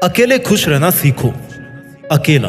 अकेले खुश रहना सीखो। अकेला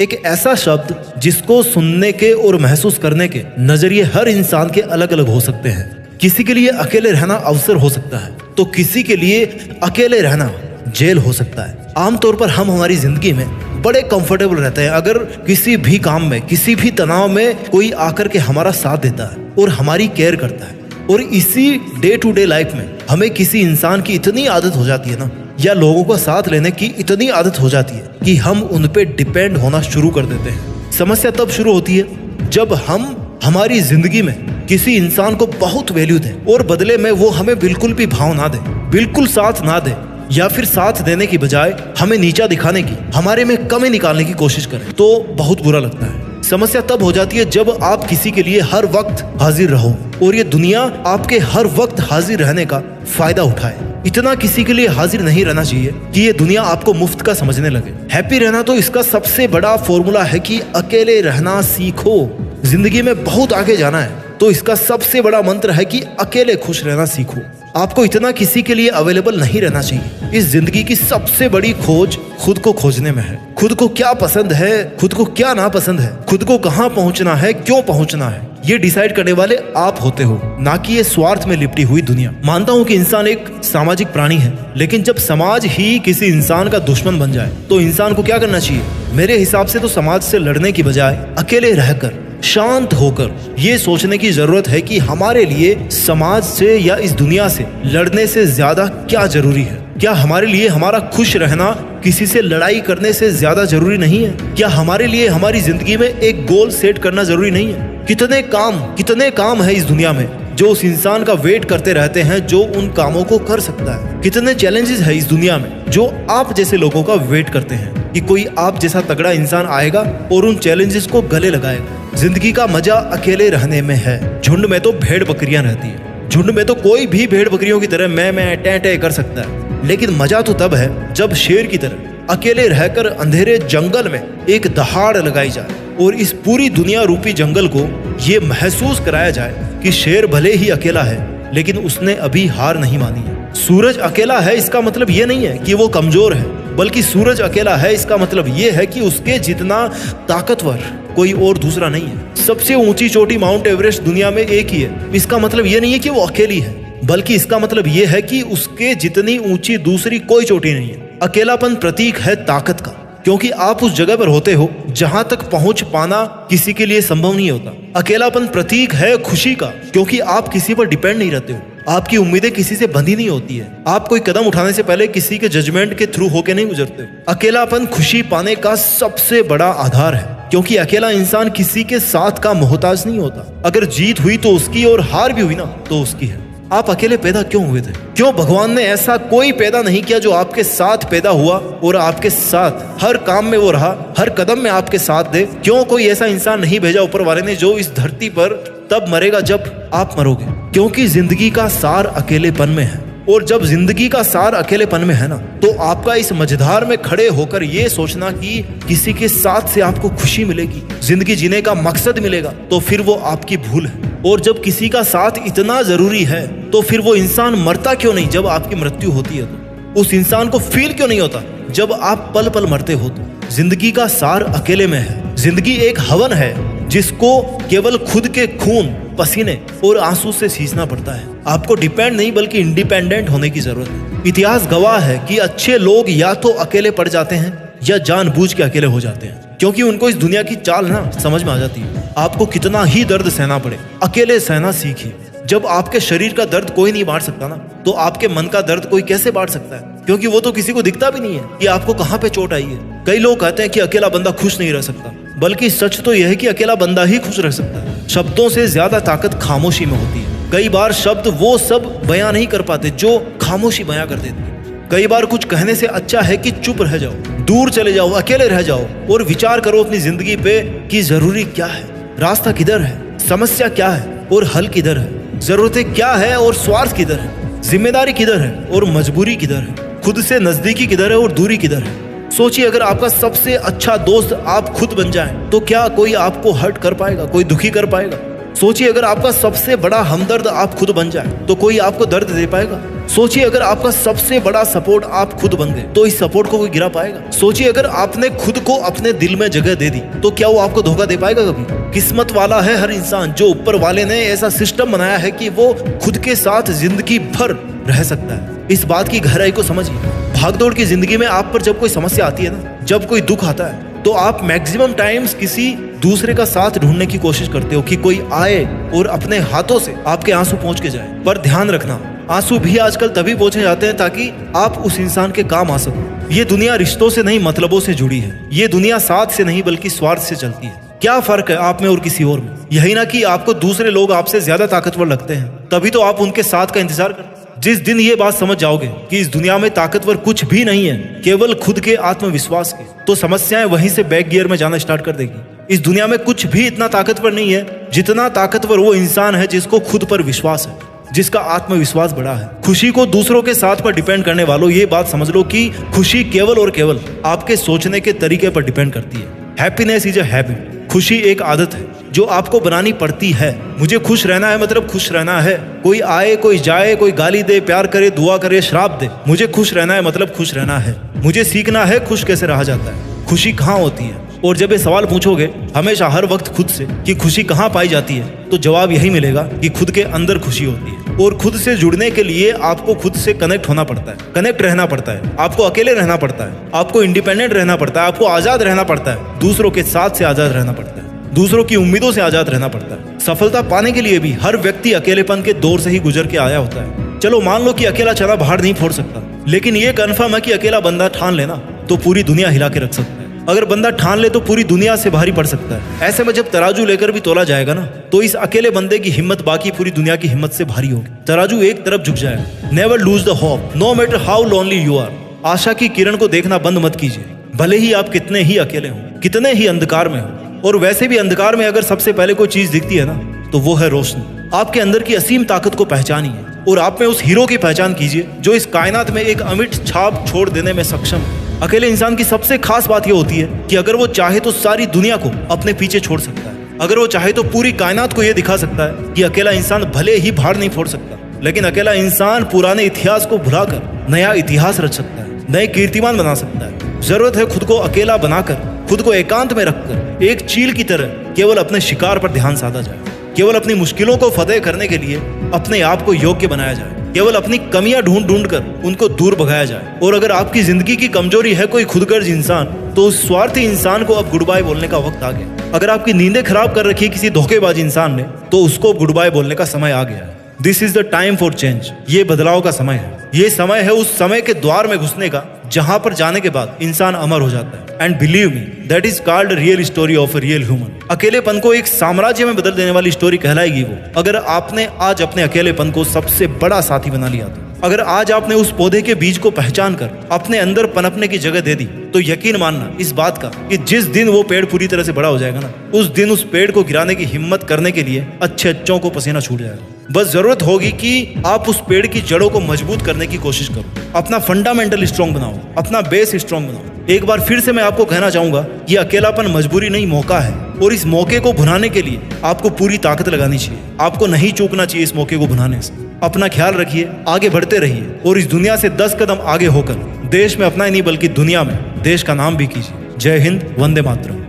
एक ऐसा शब्द जिसको सुनने के और महसूस करने के नजरिए हर इंसान के अलग अलग हो सकते हैं। किसी के लिए अकेले रहना अवसर हो सकता है तो किसी के लिए अकेले रहना जेल हो सकता है। आमतौर पर हम हमारी जिंदगी में बड़े कंफर्टेबल रहते हैं अगर किसी भी काम में, किसी भी तनाव में कोई आकर के हमारा साथ देता है और हमारी केयर करता है। और इसी डे टू डे लाइफ में हमें किसी इंसान की इतनी आदत हो जाती है ना, या लोगों का साथ लेने की इतनी आदत हो जाती है कि हम उन पे डिपेंड होना शुरू कर देते हैं। समस्या तब शुरू होती है जब हम हमारी जिंदगी में किसी इंसान को बहुत वैल्यू दें और बदले में वो हमें बिल्कुल भी भाव ना दे, बिल्कुल साथ ना दे, या फिर साथ देने की बजाय हमें नीचा दिखाने की, हमारे में कमी निकालने की कोशिश करें तो बहुत बुरा लगता है। समस्या तब हो जाती है जब आप किसी के लिए हर वक्त हाजिर रहो और ये दुनिया आपके हर वक्त हाजिर रहने का फायदा उठाए। इतना किसी के लिए हाजिर नहीं रहना चाहिए कि ये दुनिया आपको मुफ्त का समझने लगे। हैप्पी रहना तो इसका सबसे बड़ा फॉर्मूला है कि अकेले रहना सीखो। जिंदगी में बहुत आगे जाना है तो इसका सबसे बड़ा मंत्र है कि अकेले खुश रहना सीखो। आपको इतना किसी के लिए अवेलेबल नहीं रहना चाहिए। इस जिंदगी की सबसे बड़ी खोज खुद को खोजने में है। खुद को क्या पसंद है, खुद को क्या नापसंद है, खुद को कहाँ पहुँचना है, क्यों पहुँचना है, ये डिसाइड करने वाले आप होते हो, ना कि ये स्वार्थ में लिपटी हुई दुनिया। मानता हूँ कि इंसान एक सामाजिक प्राणी है, लेकिन जब समाज ही किसी इंसान का दुश्मन बन जाए तो इंसान को क्या करना चाहिए? मेरे हिसाब से तो समाज से लड़ने की बजाय अकेले रहकर, शांत होकर ये सोचने की जरूरत है कि हमारे लिए समाज से या इस दुनिया से लड़ने से ज्यादा क्या जरूरी है। क्या हमारे लिए हमारा खुश रहना किसी से लड़ाई करने से ज्यादा जरूरी नहीं है? क्या हमारे लिए हमारी जिंदगी में एक गोल सेट करना जरूरी नहीं है? कितने काम है इस दुनिया में जो उस इंसान का वेट करते रहते हैं जो उन कामों को कर सकता है। कितने चैलेंजेस है इस दुनिया में जो आप जैसे लोगों का वेट करते हैं कि कोई आप जैसा तगड़ा इंसान आएगा और उन चैलेंजेस को गले लगाएगा। जिंदगी का मजा अकेले रहने में है। झुंड में तो भेड़ बकरियां रहती है। झुंड में तो कोई भी भेड़ बकरियों की तरह मैं टे कर सकता है, लेकिन मजा तो तब है जब शेर की तरह अकेले रहकर अंधेरे जंगल में एक दहाड़ लगाई जाए और इस पूरी दुनिया रूपी जंगल को ये महसूस कराया जाए कि शेर भले ही अकेला है लेकिन उसने अभी हार नहीं मानी है। सूरज अकेला है इसका मतलब ये नहीं है कि वो कमजोर है, बल्कि सूरज अकेला है इसका मतलब ये है कि उसके जितना ताकतवर कोई और दूसरा नहीं है। सबसे ऊंची चोटी माउंट एवरेस्ट दुनिया में एक ही है, इसका मतलब ये नहीं है कि वो अकेली है, बल्कि इसका मतलब ये है कि उसके जितनी ऊंची दूसरी कोई चोटी नहीं है। अकेलापन प्रतीक है ताकत का, क्योंकि आप उस जगह पर होते हो जहां तक पहुंच पाना किसी के लिए संभव नहीं होता। अकेलापन प्रतीक है खुशी का, क्योंकि आप किसी पर डिपेंड नहीं रहते हो। आपकी उम्मीदें किसी से बंधी नहीं होती है। आप कोई कदम उठाने से पहले किसी के जजमेंट के थ्रू होके नहीं गुजरते। अकेलापन खुशी पाने का सबसे बड़ा आधार है, क्योंकि अकेला इंसान किसी के साथ का मोहताज नहीं होता। अगर जीत हुई तो उसकी और हार भी हुई ना तो उसकी है। आप अकेले पैदा क्यों हुए थे? क्यों भगवान ने ऐसा कोई पैदा नहीं किया जो आपके साथ पैदा हुआ और आपके साथ हर काम में वो रहा, हर कदम में आपके साथ दे? क्यों कोई ऐसा इंसान नहीं भेजा ऊपर वाले ने जो इस धरती पर तब मरेगा जब आप मरोगे? क्योंकि जिंदगी का सार अकेलेपन में है, और जब जिंदगी का सार अकेलेपन में है ना तो आपका इस मझधार में खड़े होकर ये सोचना कि किसी के साथ से आपको खुशी मिलेगी, जिंदगी जीने का मकसद मिलेगा, तो फिर वो आपकी भूल है। और जब किसी का साथ इतना जरूरी है तो फिर वो इंसान मरता क्यों नहीं जब आपकी मृत्यु होती है? तो उस इंसान को फील क्यों नहीं होता जब आप पल पल मरते हो? तो जिंदगी का सार अकेले में है। जिंदगी एक हवन है जिसको केवल खुद के खून, पसीने और आंसू से सींचना पड़ता है। आपको डिपेंड नहीं बल्कि इंडिपेंडेंट होने की जरूरत है। इतिहास गवाह है कि अच्छे लोग या तो अकेले पड़ जाते हैं या जानबूझ के अकेले हो जाते हैं, क्योंकि उनको इस दुनिया की चाल ना समझ में आ जाती है। आपको कितना ही दर्द सहना पड़े, अकेले सहना सीखिए। जब आपके शरीर का दर्द कोई नहीं बांट सकता ना तो आपके मन का दर्द कोई कैसे बांट सकता है? क्योंकि वो तो किसी को दिखता भी नहीं है कि आपको कहाँ पे चोट आई है। कई लोग कहते हैं कि अकेला बंदा खुश नहीं रह सकता, बल्कि सच तो यह है कि अकेला बंदा ही खुश रह सकता है। शब्दों से ज्यादा ताकत खामोशी में होती है। कई बार शब्द वो सब बयां नहीं कर पाते जो खामोशी बयां कर देती है। कई बार कुछ कहने से अच्छा है कि चुप रह जाओ, दूर चले जाओ, अकेले रह जाओ और विचार करो अपनी जिंदगी पे कि जरूरी क्या है, रास्ता किधर है, समस्या क्या है और हल किधर है, जरूरतें क्या है और स्वार्थ किधर है, जिम्मेदारी किधर है और मजबूरी किधर है, खुद से नजदीकी किधर है और दूरी किधर है। सोचिए, अगर आपका सबसे अच्छा दोस्त आप खुद बन जाएं तो क्या कोई आपको हर्ट कर पाएगा, कोई दुखी कर पाएगा? सोचिए, अगर आपका सबसे बड़ा हमदर्द आप खुद बन जाए तो कोई आपको दर्द दे पाएगा? सोचिए अगर आपका सबसे बड़ा सपोर्ट आप खुद बन गए तो इस सपोर्ट को कोई गिरा पाएगा? सोचिए अगर आपने खुद को अपने दिल में जगह दे दी तो क्या वो आपको धोखा दे पाएगा कभी? किस्मत वाला है हर इंसान जो ऊपर वाले ने ऐसा सिस्टम बनाया है कि वो खुद के साथ जिंदगी भर रह सकता है। इस बात की गहराई को समझिए। भागदौड़ की जिंदगी में आप पर जब कोई समस्या आती है ना, जब कोई दुख आता है, तो आप मैक्सिमम टाइम्स किसी दूसरे का साथ ढूंढने की कोशिश करते हो कि कोई आए और अपने हाथों से आपके आंसू पहुंच के जाए। पर ध्यान रखना, आंसू भी आजकल तभी पहुंचे जाते हैं ताकि आप उस इंसान के काम आ सको। ये दुनिया रिश्तों से नहीं मतलबों से जुड़ी है। ये दुनिया साथ से नहीं बल्कि स्वार्थ से चलती है। क्या फर्क है आप में और किसी और में? यही ना कि आपको दूसरे लोग आपसे ज्यादा ताकतवर लगते हैं, तभी तो आप उनके साथ का इंतजार करते हैं। जिस दिन ये बात समझ जाओगे कि इस दुनिया में ताकतवर कुछ भी नहीं है, केवल खुद के आत्मविश्वास के, तो समस्याएं वहीं से बैक गियर में जाना स्टार्ट कर देगी। इस दुनिया में कुछ भी इतना ताकतवर नहीं है जितना ताकतवर वो इंसान है जिसको खुद पर विश्वास है, जिसका आत्मविश्वास बड़ा है। खुशी को दूसरों के साथ पर डिपेंड करने वालों, ये बात समझ लो कि खुशी केवल और केवल आपके सोचने के तरीके पर डिपेंड करती है। Happiness is a habit. खुशी एक आदत है जो आपको बनानी पड़ती है। मुझे खुश रहना है मतलब खुश रहना है। कोई आए, कोई जाए, कोई गाली दे, प्यार करे, दुआ करे, श्राप दे, मुझे खुश रहना है मतलब खुश रहना है। मुझे सीखना है खुश कैसे रहा जाता है, खुशी कहाँ होती है। और जब ये सवाल पूछोगे हमेशा हर वक्त खुद से कि खुशी कहाँ पाई जाती है, तो जवाब यही मिलेगा कि खुद के अंदर खुशी होती है। और खुद से जुड़ने के लिए आपको खुद से कनेक्ट होना पड़ता है, कनेक्ट रहना पड़ता है। आपको अकेले रहना पड़ता है, आपको इंडिपेंडेंट रहना पड़ता है, आपको आजाद रहना पड़ता है, दूसरों के साथ से आजाद रहना पड़ता है, दूसरों की उम्मीदों से आजाद रहना पड़ता है। सफलता पाने के लिए भी हर व्यक्ति अकेलेपन के दौर से ही गुजर के आया होता है। चलो मान लो कि अकेला चना बाहर नहीं फोड़ सकता, लेकिन ये कन्फर्म है कि अकेला बंदा ठान लेना तो पूरी दुनिया हिला के रख सकता है। अगर बंदा ठान ले तो पूरी दुनिया से भारी पड़ सकता है। ऐसे में जब तराजू लेकर भी तोला जाएगा ना, तो इस अकेले बंदे की हिम्मत बाकी पूरी दुनिया की हिम्मत से भारी होगी। तराजू एक तरफ झुक जाएगा। Never lose the hope, no matter how lonely you are. आशा की किरण को देखना बंद मत कीजिए, भले ही आप कितने ही अकेले हो, कितने ही अंधकार में हो। और वैसे भी अंधकार में अगर सबसे पहले कोई चीज दिखती है ना, तो वो है रोशनी। आपके अंदर की असीम ताकत को पहचानिए और आप में उस हीरो की पहचान कीजिए जो इस कायनात में एक अमिट छाप छोड़ देने में सक्षम है। अकेले इंसान की सबसे खास बात यह होती है कि अगर वो चाहे तो सारी दुनिया को अपने पीछे छोड़ सकता है। अगर वो चाहे तो पूरी कायनात को यह दिखा सकता है कि अकेला इंसान भले ही भार नहीं फोड़ सकता, लेकिन अकेला इंसान पुराने इतिहास को भुलाकर नया इतिहास रच सकता है, नए कीर्तिमान बना सकता है। जरूरत है खुद को अकेला बनाकर, खुद को एकांत में रखकर एक चील की तरह केवल अपने शिकार पर ध्यान साधा जाए। केवल अपनी मुश्किलों को फतेह करने के लिए अपने आप को योग्य बनाया जाए। केवल अपनी कमियां ढूंढ ढूंढ कर उनको दूर भगाया जाए। और अगर आपकी जिंदगी की कमजोरी है कोई खुदगर्ज इंसान, तो उस स्वार्थी इंसान को अब गुड बाय बोलने का वक्त आ गया। अगर आपकी नींदें खराब कर रखी है किसी धोखेबाज इंसान ने, तो उसको गुड बाय बोलने का समय आ गया है। This is the time for change. ये बदलाव का समय है। ये समय है उस समय के द्वार में घुसने का जहां पर जाने के बाद इंसान अमर हो जाता है। And believe me, that is called real story of a real human. अकेलेपन को एक साम्राज्य में बदल देने वाली स्टोरी कहलाएगी वो, अगर आपने आज अपने अकेलेपन को सबसे बड़ा साथी बना लिया तो। अगर आज आपने उस पौधे के बीज को पहचान कर अपने अंदर पनपने की जगह दे दी, तो यकीन मानना इस बात का कि जिस दिन वो पेड़ पूरी तरह से बड़ा हो जाएगा ना, उस दिन उस पेड़ को गिराने की हिम्मत करने के लिए अच्छे अच्छों को पसीना छूट जाएगा। बस जरूरत होगी कि आप उस पेड़ की जड़ों को मजबूत करने की कोशिश करो, अपना फंडामेंटल स्ट्रॉन्ग बनाओ, अपना बेस स्ट्रॉन्ग बनाओ। एक बार फिर से मैं आपको कहना चाहूंगा, ये अकेलापन मजबूरी नहीं मौका है, और इस मौके को भुनाने के लिए आपको पूरी ताकत लगानी चाहिए। आपको नहीं चूकना चाहिए इस मौके को भुनाने से। अपना ख्याल रखिए, आगे बढ़ते रहिए और इस दुनिया से 10 कदम आगे होकर देश में अपना ही नहीं बल्कि दुनिया में देश का नाम भी कीजिए। जय हिंद, वंदे मातरम।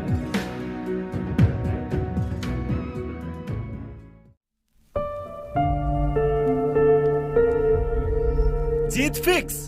जीत फिक्स।